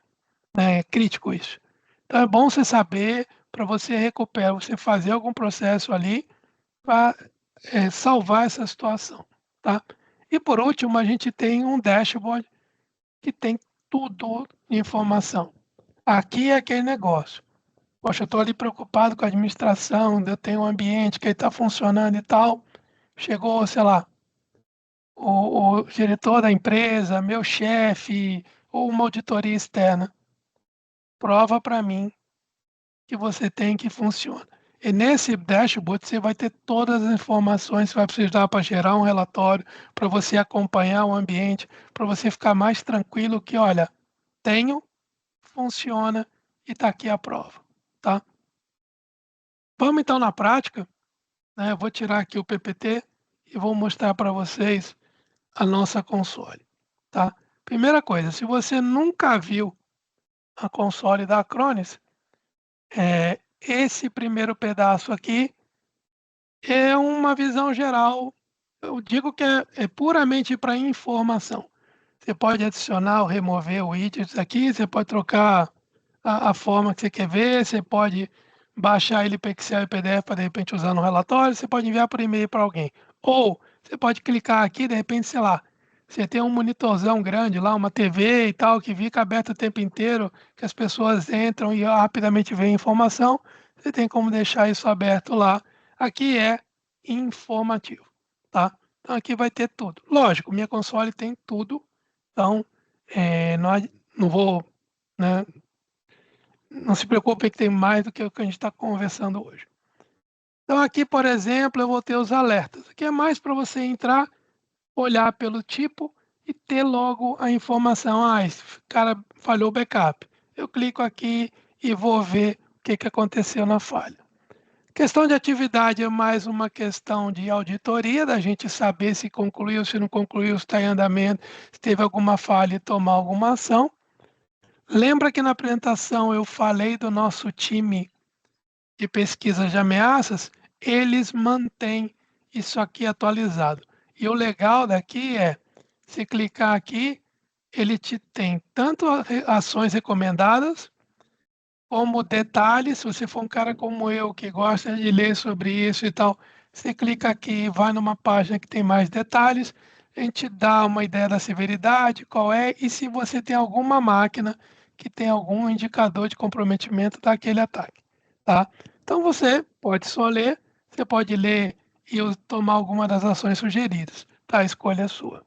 É crítico isso. Então é bom você saber para você recuperar, você fazer algum processo ali para salvar essa situação, tá? E por último, a gente tem um dashboard que tem tudo de informação. Aqui é aquele negócio. Poxa, eu estou ali preocupado com a administração, eu tenho um ambiente que está funcionando e tal. Chegou, sei lá, o diretor da empresa, meu chefe, ou uma auditoria externa. Prova para mim que você tem que funciona. E nesse dashboard você vai ter todas as informações que vai precisar para gerar um relatório, para você acompanhar o ambiente, para você ficar mais tranquilo que, olha, tenho, funciona e está aqui a prova, tá? Vamos então na prática, né? Eu vou tirar aqui o PPT e vou mostrar para vocês a nossa console, tá? Primeira coisa, se você nunca viu a console da Acronis, esse primeiro pedaço aqui é uma visão geral. Eu digo que é puramente para informação. Você pode adicionar ou remover widgets aqui, você pode trocar a forma que você quer ver, você pode baixar ele para Excel e PDF para de repente usar no relatório, você pode enviar por e-mail para alguém. Ou você pode clicar aqui, de repente, sei lá, você tem um monitorzão grande lá, uma TV e tal, que fica aberto o tempo inteiro, que as pessoas entram e rapidamente veem informação, você tem como deixar isso aberto lá. Aqui é informativo, tá? Então aqui vai ter tudo. Lógico, minha console tem tudo, então não vou, né, não se preocupe que tem mais do que o que a gente está conversando hoje. Então aqui, por exemplo, eu vou ter os alertas. Aqui é mais para você entrar, olhar pelo tipo e ter logo a informação. Esse cara falhou o backup. Eu clico aqui e vou ver o que aconteceu na falha. Questão de atividade é mais uma questão de auditoria, da gente saber se concluiu, se não concluiu, se está em andamento, se teve alguma falha e tomar alguma ação. Lembra que na apresentação eu falei do nosso time de pesquisa de ameaças? Eles mantêm isso aqui atualizado. E o legal daqui é, se clicar aqui, ele te tem tanto ações recomendadas, como detalhes. Se você for um cara como eu, que gosta de ler sobre isso e tal, você clica aqui e vai numa página que tem mais detalhes, a gente dá uma ideia da severidade, qual é, e se você tem alguma máquina que tem algum indicador de comprometimento daquele ataque, tá? Então você pode só ler, você pode ler e tomar alguma das ações sugeridas, tá? A escolha é sua.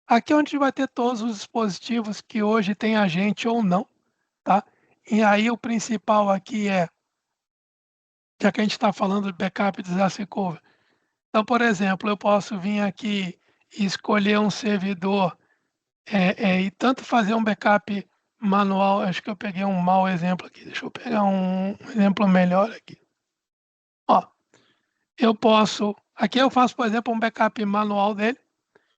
Aqui é onde vai ter todos os dispositivos que hoje tem agente ou não, tá? E aí o principal aqui é, já que a gente está falando de backup e disaster recovery, então, por exemplo, eu posso vir aqui e escolher um servidor e tanto fazer um backup manual, acho que eu peguei um mau exemplo aqui, deixa eu pegar um exemplo melhor aqui. Ó, eu posso, aqui eu faço, por exemplo, um backup manual dele,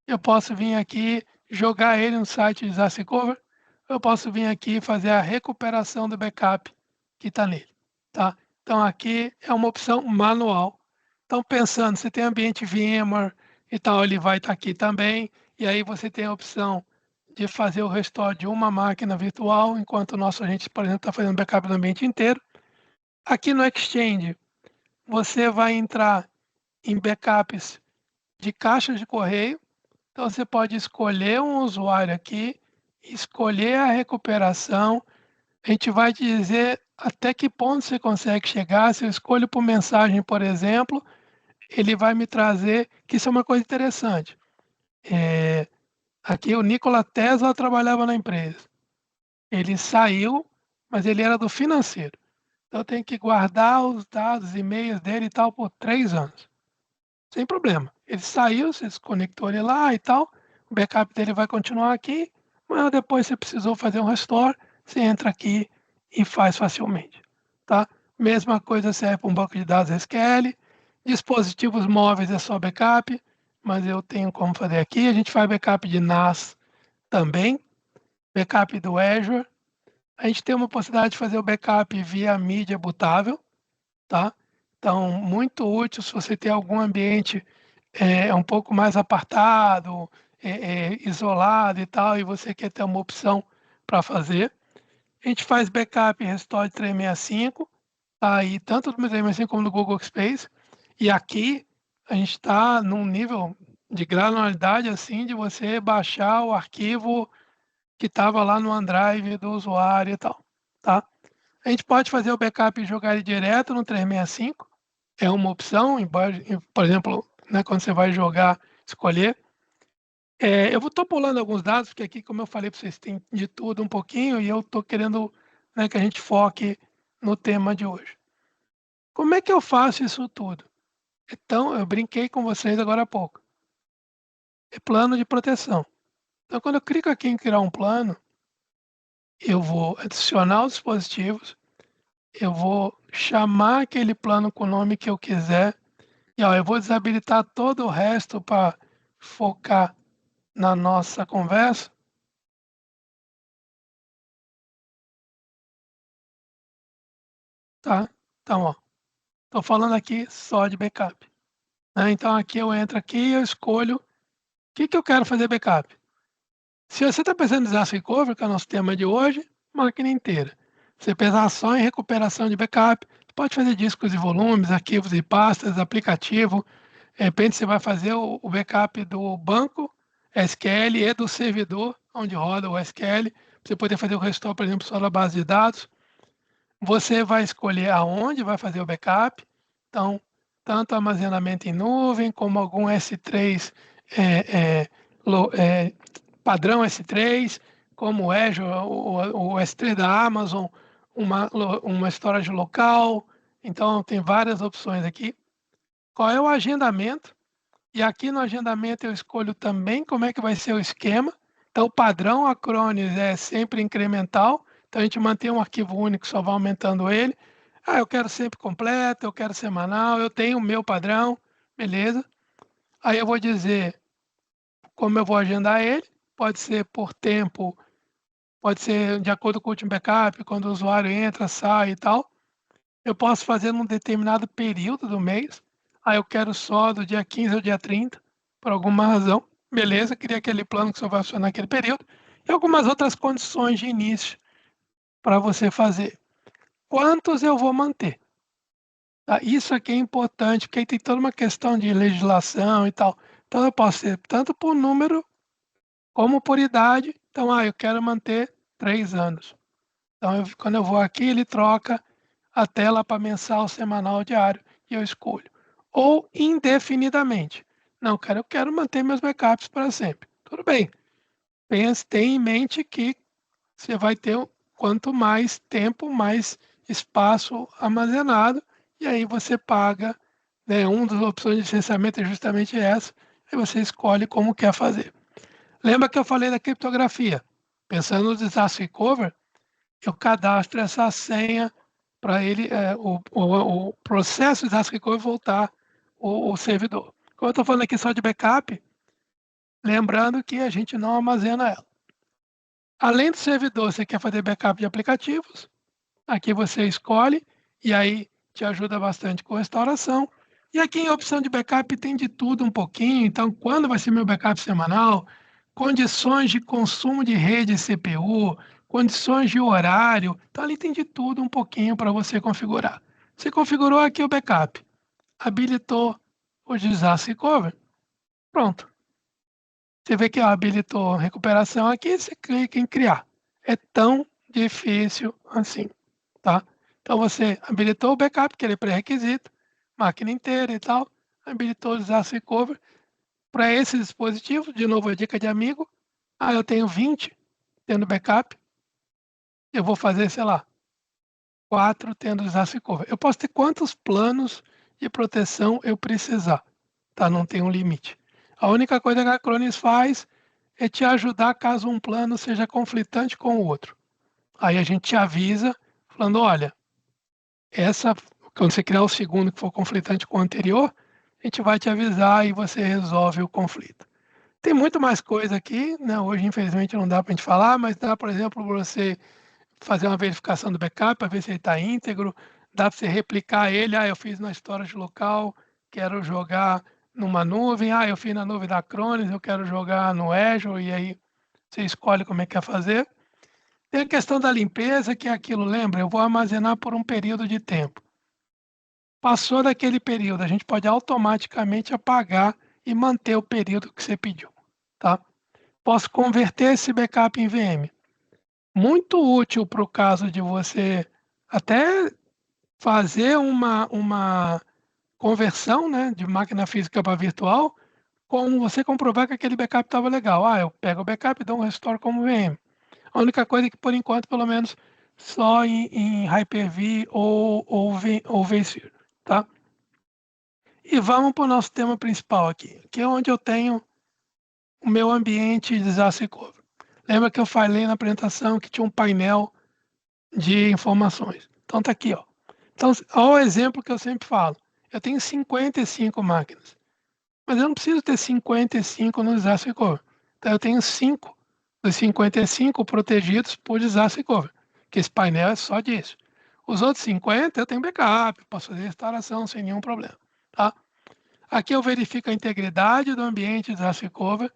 eu posso vir aqui jogar ele no site de disaster recovery, eu posso vir aqui e fazer a recuperação do backup que está nele, tá? Então aqui é uma opção manual. Então pensando, você tem ambiente VMware e tal, ele vai estar aqui também, e aí você tem a opção de fazer o restore de uma máquina virtual, enquanto o nosso agente, por exemplo, está fazendo backup do ambiente inteiro. Aqui no Exchange, você vai entrar em backups de caixas de correio. Então, você pode escolher um usuário aqui, escolher a recuperação. A gente vai te dizer até que ponto você consegue chegar. Se eu escolho por mensagem, por exemplo, ele vai me trazer, que isso é uma coisa interessante. Aqui o Nikola Tesla trabalhava na empresa. Ele saiu, mas ele era do financeiro. Então eu tenho que guardar os dados, e-mails dele e tal por 3 anos. Sem problema. Ele saiu, você desconectou ele lá e tal. O backup dele vai continuar aqui. Mas depois você precisou fazer um restore, você entra aqui e faz facilmente. Tá? Mesma coisa serve para um banco de dados SQL. Dispositivos móveis é só backup, mas eu tenho como fazer aqui. A gente faz backup de NAS também, backup do Azure. A gente tem uma possibilidade de fazer o backup via mídia bootável, tá? Então, muito útil se você tem algum ambiente um pouco mais apartado, isolado e tal, e você quer ter uma opção para fazer. A gente faz backup e restore de 365, tá aí tanto do 365 como do Google Workspace. E aqui a gente está num nível de granularidade assim de você baixar o arquivo que estava lá no OneDrive do usuário e tal, tá? A gente pode fazer o backup e jogar ele direto no 365, é uma opção, por exemplo, né, quando você vai jogar, escolher. Eu estou pulando alguns dados, porque aqui, como eu falei para vocês, tem de tudo um pouquinho, e eu estou querendo, né, que a gente foque no tema de hoje. Como é que eu faço isso tudo? Então, eu brinquei com vocês agora há pouco. É plano de proteção. Então, quando eu clico aqui em criar um plano, eu vou adicionar os dispositivos, eu vou chamar aquele plano com o nome que eu quiser, e ó, eu vou desabilitar todo o resto para focar na nossa conversa. Tá? Então, ó, estou falando aqui só de backup. Né? Então, aqui eu entro aqui e eu escolho o que eu quero fazer backup. Se você está pensando em disaster recovery, que é o nosso tema de hoje, máquina inteira. Se você pensar só em recuperação de backup, pode fazer discos e volumes, arquivos e pastas, aplicativo. De repente você vai fazer o backup do banco SQL e do servidor onde roda o SQL. Você poder fazer o restore, por exemplo, só da base de dados. Você vai escolher aonde vai fazer o backup. Então, tanto armazenamento em nuvem, como algum S3 padrão S3, como o Azure, o S3 da Amazon, uma storage local. Então, tem várias opções aqui. Qual é o agendamento? E aqui no agendamento eu escolho também como é que vai ser o esquema. Então, o padrão Acronis é sempre incremental. Então, a gente mantém um arquivo único, só vai aumentando ele. Eu quero sempre completo, eu quero semanal, eu tenho o meu padrão, beleza. Aí eu vou dizer como eu vou agendar ele. Pode ser por tempo, pode ser de acordo com o último backup, quando o usuário entra, sai e tal. Eu posso fazer num determinado período do mês. Aí eu quero só do dia 15 ao dia 30, por alguma razão. Beleza, queria aquele plano que só vai funcionar naquele período. E algumas outras condições de início para você fazer. Quantos eu vou manter? Tá? Isso aqui é importante, porque aí tem toda uma questão de legislação e tal. Então eu posso ser tanto por número como por idade. Então, eu quero manter 3 anos. Então, quando eu vou aqui, ele troca a tela para mensal, semanal, diário, e eu escolho. Ou indefinidamente. Não, cara, eu quero manter meus backups para sempre. Tudo bem. Tenha em mente que você vai ter quanto mais tempo, mais espaço armazenado, e aí você paga, né, uma das opções de licenciamento é justamente essa, e você escolhe como quer fazer. Lembra que eu falei da criptografia? Pensando no disaster recovery, eu cadastro essa senha para ele, o processo de disaster recovery voltar o servidor. Como eu estou falando aqui só de backup, lembrando que a gente não armazena ela. Além do servidor, você quer fazer backup de aplicativos, aqui você escolhe e aí te ajuda bastante com restauração. E aqui em opção de backup tem de tudo um pouquinho, então quando vai ser meu backup semanal, condições de consumo de rede CPU, condições de horário. Então, ali tem de tudo um pouquinho para você configurar. Você configurou aqui o backup, habilitou o disaster recovery, pronto. Você vê que habilitou recuperação aqui, você clica em criar. É tão difícil assim, tá? Então, você habilitou o backup, que ele é pré-requisito, máquina inteira e tal, habilitou o disaster recovery. Para esse dispositivo, de novo, a dica de amigo, eu tenho 20 tendo backup, eu vou fazer, sei lá, 4 tendo disaster recovery. Eu posso ter quantos planos de proteção eu precisar, tá? Não tem um limite. A única coisa que a Acronis faz é te ajudar caso um plano seja conflitante com o outro. Aí a gente te avisa, falando, olha, quando você criar o segundo que for conflitante com o anterior, a gente vai te avisar e você resolve o conflito. Tem muito mais coisa aqui, né? Hoje, infelizmente, não dá para a gente falar, mas dá, por exemplo, você fazer uma verificação do backup para ver se ele está íntegro, dá para você replicar ele, eu fiz na storage local, quero jogar numa nuvem, eu fiz na nuvem da Acronis, eu quero jogar no Azure, e aí você escolhe como é que quer fazer. Tem a questão da limpeza, que é aquilo, lembra? Eu vou armazenar por um período de tempo. Passou daquele período, a gente pode automaticamente apagar e manter o período que você pediu, tá? Posso converter esse backup em VM. Muito útil para o caso de você até fazer uma conversão, né, de máquina física para virtual, como você comprovar que aquele backup estava legal. Eu pego o backup e dou um restore como VM. A única coisa é que, por enquanto, pelo menos, só em Hyper-V ou vSphere, tá? E vamos para o nosso tema principal aqui, que é onde eu tenho o meu ambiente de disaster recovery. Lembra que eu falei na apresentação que tinha um painel de informações. Então tá aqui, ó. Então, olha o exemplo que eu sempre falo. Eu tenho 55 máquinas, mas eu não preciso ter 55 no disaster recovery. Então eu tenho 5 dos 55 protegidos por disaster recovery, que esse painel é só disso. Os outros 50 eu tenho backup, posso fazer restauração sem nenhum problema, tá? Aqui eu verifico a integridade do ambiente de disaster recovery.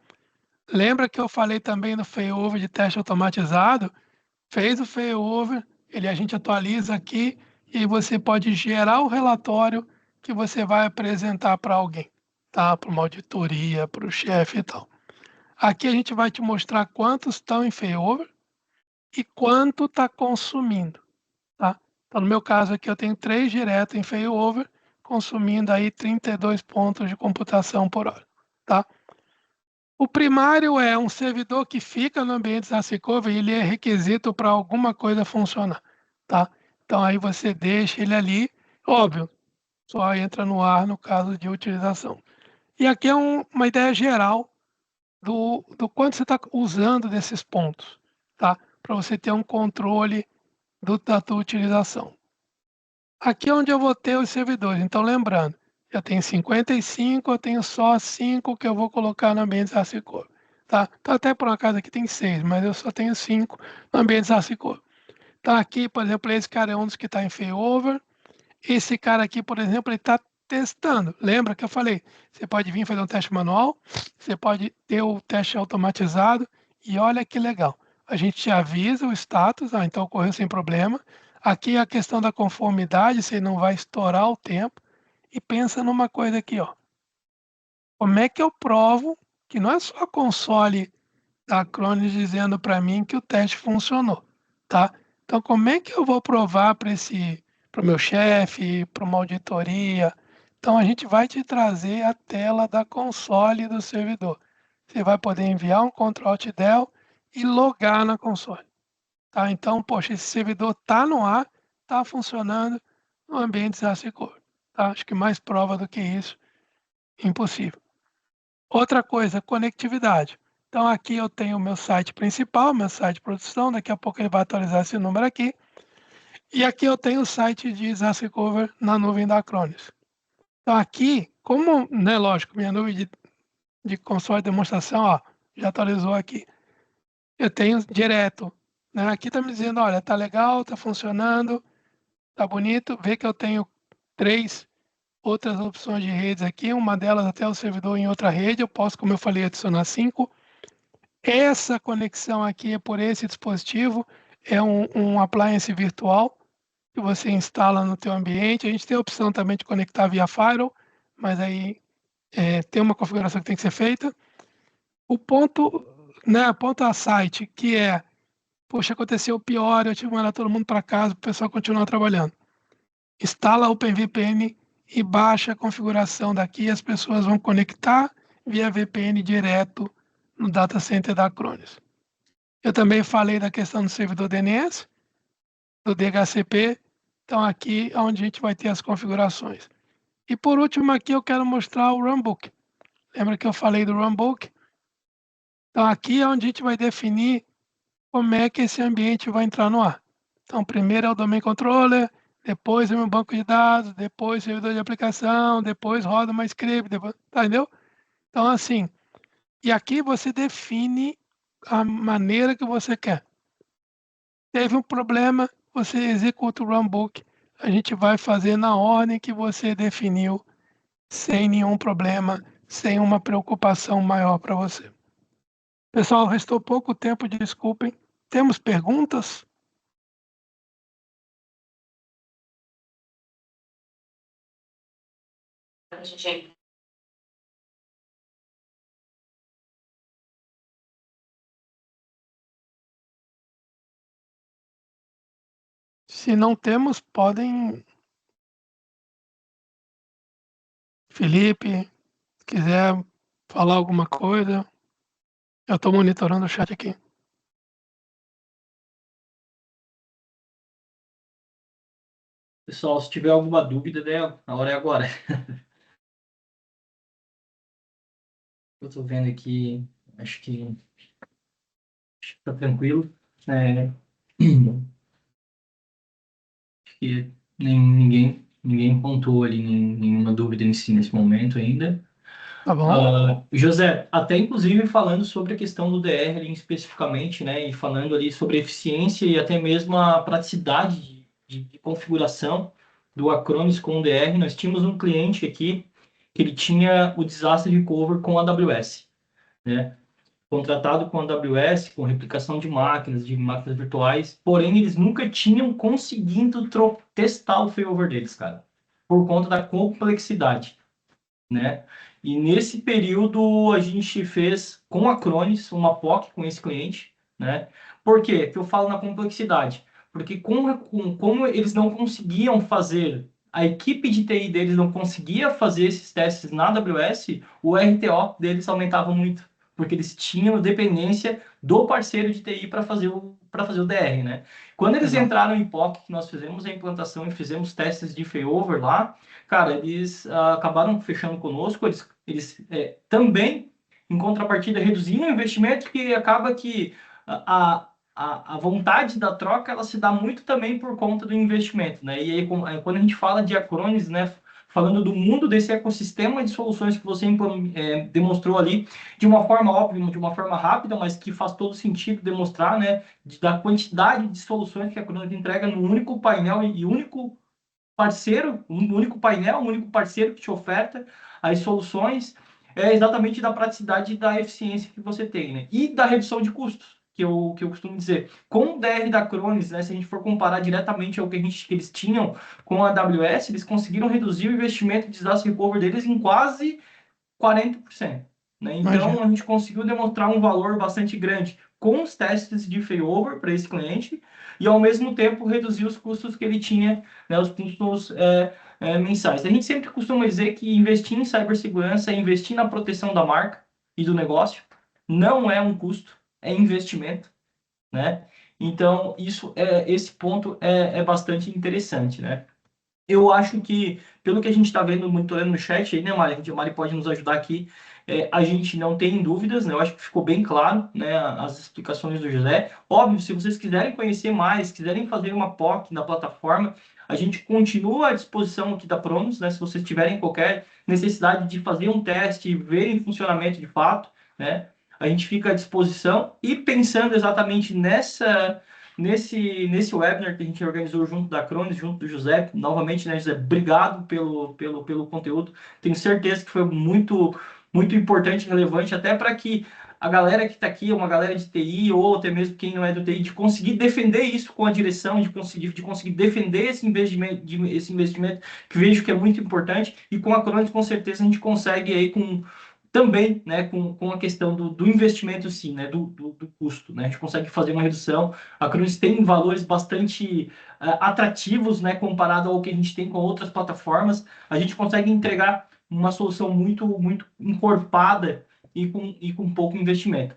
Lembra que eu falei também do failover de teste automatizado? Fez o failover, a gente atualiza aqui e você pode gerar o relatório que você vai apresentar para alguém, tá? Para uma auditoria, para o chefe e tal. Aqui a gente vai te mostrar quantos estão em failover e quanto está consumindo, tá? Então, no meu caso aqui, eu tenho 3 direto em failover, consumindo aí 32 pontos de computação por hora, tá? O primário é um servidor que fica no ambiente disaster recovery, ele é requisito para alguma coisa funcionar, tá? Então aí você deixa ele ali, óbvio, só entra no ar no caso de utilização. E aqui é uma ideia geral do quanto você está usando desses pontos, tá? Para você ter um controle da tua utilização. Aqui é onde eu vou ter os servidores. Então, lembrando, eu tenho 55, eu tenho só 5 que eu vou colocar no ambiente disaster recovery, tá? Então, até por uma casa aqui tem 6, mas eu só tenho 5 no ambiente disaster recovery. Então, aqui, por exemplo, esse cara é um dos que está em failover. Esse cara aqui, por exemplo, ele está testando. Lembra que eu falei? Você pode vir fazer um teste manual, você pode ter o teste automatizado, e olha que legal. A gente te avisa o status, então ocorreu sem problema. Aqui a questão da conformidade, você não vai estourar o tempo. E pensa numa coisa aqui, ó. Como é que eu provo que não é só a console da Acronis dizendo para mim que o teste funcionou, tá? Então, como é que eu vou provar para o meu chefe, para uma auditoria? Então, a gente vai te trazer a tela da console do servidor. Você vai poder enviar um Ctrl+Alt+Del e logar na console. Tá? Então, poxa, esse servidor está no ar, está funcionando no ambiente disaster recovery. Tá? Acho que mais prova do que isso, impossível. Outra coisa, conectividade. Então, aqui eu tenho o meu site principal, meu site de produção, daqui a pouco ele vai atualizar esse número aqui. E aqui eu tenho o site de disaster recovery na nuvem da Acronis. Então, aqui, como, né, lógico, minha nuvem de console de demonstração, ó, já atualizou aqui. Eu tenho direto, né? Aqui está me dizendo, olha, tá legal, tá funcionando, tá bonito. Vê que eu tenho 3 outras opções de redes aqui, uma delas até o servidor em outra rede. Eu posso, como eu falei, adicionar 5. Essa conexão aqui é por esse dispositivo, é um appliance virtual que você instala no teu ambiente. A gente tem a opção também de conectar via Firewall, mas aí tem uma configuração que tem que ser feita. O ponto, né, ponto a site, que é, poxa, aconteceu o pior, eu tive que mandar todo mundo para casa, o pessoal continuar trabalhando. Instala o OpenVPN e baixa a configuração daqui, as pessoas vão conectar via VPN direto no data center da Acronis. Eu também falei da questão do servidor DNS, do DHCP, então aqui é onde a gente vai ter as configurações. E por último aqui eu quero mostrar o Runbook. Lembra que eu falei do Runbook? Então aqui é onde a gente vai definir como é que esse ambiente vai entrar no ar. Então primeiro é o Domain Controller, depois é o meu banco de dados, depois servidor de aplicação, depois roda uma script, depois, tá, entendeu? Então assim, e aqui você define a maneira que você quer. Teve um problema, você executa o runbook, a gente vai fazer na ordem que você definiu, sem nenhum problema, sem uma preocupação maior para você. Pessoal, restou pouco tempo, desculpem. Temos perguntas? Se não temos, podem. Felipe, se quiser falar alguma coisa, eu estou monitorando o chat aqui. Pessoal, se tiver alguma dúvida, né, a hora é agora. Eu estou vendo aqui, acho que está tranquilo. Acho que ninguém pontuou ali nenhuma dúvida nesse momento ainda. Tá bom? José, até inclusive falando sobre a questão do DR ali especificamente, né, e falando ali sobre a eficiência e até mesmo a praticidade de configuração do Acronis com o DR, nós tínhamos um cliente aqui que ele tinha o disaster recovery com a AWS, né? Contratado com a AWS, com replicação de máquinas virtuais, porém eles nunca tinham conseguido testar o failover deles, cara, por conta da complexidade, né? E nesse período a gente fez com a Acronis uma POC com esse cliente, né? Por quê? Que eu falo na complexidade? Porque como eles não conseguiam fazer, a equipe de TI deles não conseguia fazer esses testes na AWS, o RTO deles aumentava muito, porque eles tinham dependência do parceiro de TI para fazer o DR, né? Quando eles Legal. entraram em POC, que nós fizemos a implantação e fizemos testes de failover lá, cara, eles acabaram fechando conosco, eles também, em contrapartida, reduziram o investimento, que acaba que a vontade da troca, ela se dá muito também por conta do investimento, né? E aí, quando a gente fala de Acronis, né, falando do mundo desse ecossistema de soluções que você demonstrou ali, de uma forma óbvia, de uma forma rápida, mas que faz todo sentido demonstrar, né, da quantidade de soluções que a Acronis entrega no único painel e único parceiro, um único painel, um único parceiro que te oferta as soluções, é exatamente da praticidade e da eficiência que você tem, né? E da redução de custos, que eu costumo dizer. Com o DR da Acronis, né, se a gente for comparar diretamente ao que eles tinham com a AWS, eles conseguiram reduzir o investimento de disaster recovery deles em quase 40%. Né? Imagina. Então, a gente conseguiu demonstrar um valor bastante grande com os testes de failover para esse cliente e, ao mesmo tempo, reduzir os custos que ele tinha, né, os custos mensais. A gente sempre costuma dizer que investir em cibersegurança é investir na proteção da marca e do negócio. Não é um custo, é investimento. Né? Então, esse ponto é bastante interessante, né? Eu acho que, pelo que a gente está vendo, monitorando no chat aí, né, Mari? A Mari pode nos ajudar aqui. A gente não tem dúvidas, né? Eu acho que ficou bem claro, né, as explicações do José. Óbvio, se vocês quiserem conhecer mais, quiserem fazer uma POC na plataforma, a gente continua à disposição aqui da Promos, né? Se vocês tiverem qualquer necessidade de fazer um teste, ver em funcionamento de fato, né? A gente fica à disposição e pensando exatamente nesse webinar que a gente organizou junto da Cronis, junto do José, novamente, né, José, obrigado pelo conteúdo. Tenho certeza que foi muito, muito importante e relevante, até para que a galera que está aqui, uma galera de TI, ou até mesmo quem não é do TI, de conseguir defender isso com a direção, de conseguir defender esse investimento, que vejo que é muito importante, e com a Cronos, com certeza, a gente consegue aí também, né, com a questão do investimento, sim, né, do custo, né, a gente consegue fazer uma redução. A Cronos tem valores bastante atrativos, né, comparado ao que a gente tem com outras plataformas. A gente consegue entregar uma solução muito encorpada e com pouco investimento.